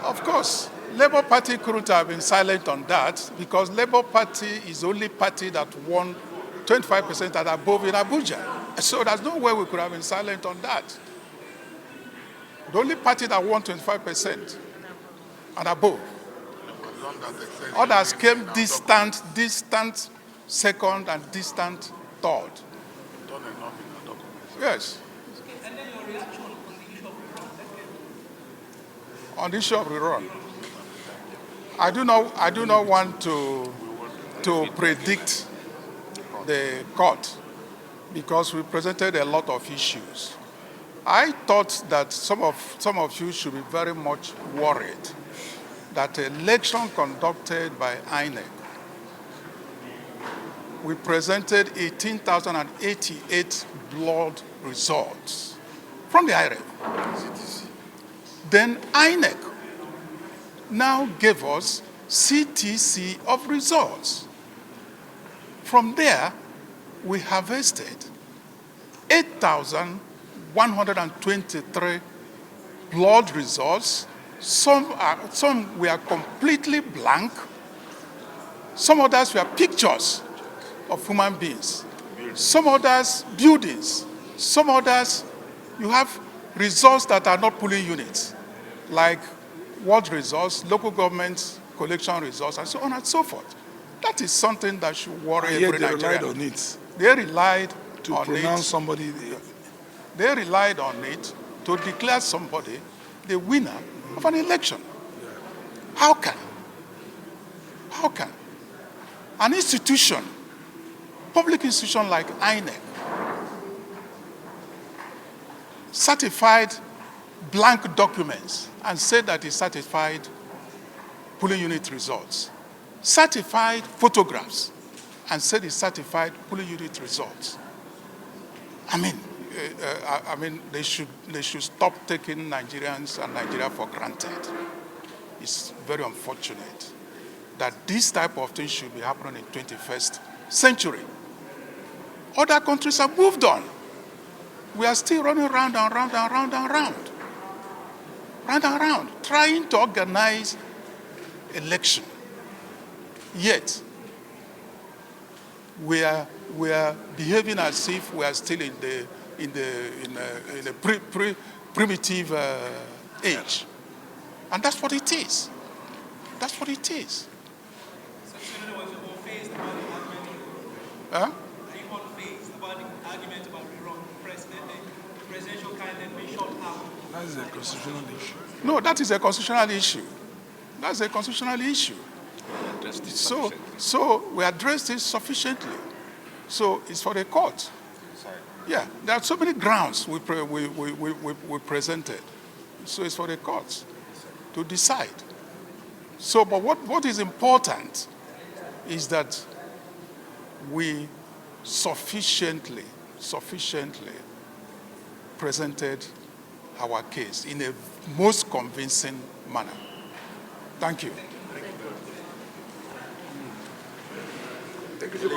Of course, Labour Party couldn't have been silent on that because Labour Party is the only party that won 25% and above in Abuja. So there's no way we could have been silent on that. The only party that won 25% and above. Others came distant second and distant third. Yes. And then your reaction on the issue of rerun. I do not want to predict the court because we presented a lot of issues. I thought that some of you should be very much worried that the election conducted by INEC, we presented 18,088 blood results from the IREF. Then INEC now gave us CTC of results. From there, we harvested 8,123 blood results. Some were completely blank. Some others were pictures of human beings. Some others, buildings. Some others, you have results that are not polling units, like ward results, local government collection results, and so on and so forth. That is something that should worry every Nigerian. They relied on it. They relied to on pronounce it. Somebody. They relied on it to declare somebody the winner of an election. Yeah. How can an institution, public institution like INEC, certified blank documents and said that it certified polling unit results, certified photographs and said it certified polling unit results? I mean, they should stop taking Nigerians and Nigeria for granted. It's very unfortunate that this type of thing should be happening in the 21st century. Other countries have moved on. We are still running round and round and round and round. Round and round, trying to organize election. Yet, we are behaving as if we are still in a primitive age. And that's what it is. That's what it is. Huh? Are you unfazed about the argument about rerun? The presidential candidate being shot out? That is a constitutional issue. No, that is a constitutional issue. That's a constitutional issue. So we addressed it sufficiently. So it's for the court. Yeah, there are so many grounds we presented. So it's for the courts to decide. So, but what is important is that we sufficiently presented our case in a most convincing manner. Thank you. Thank you.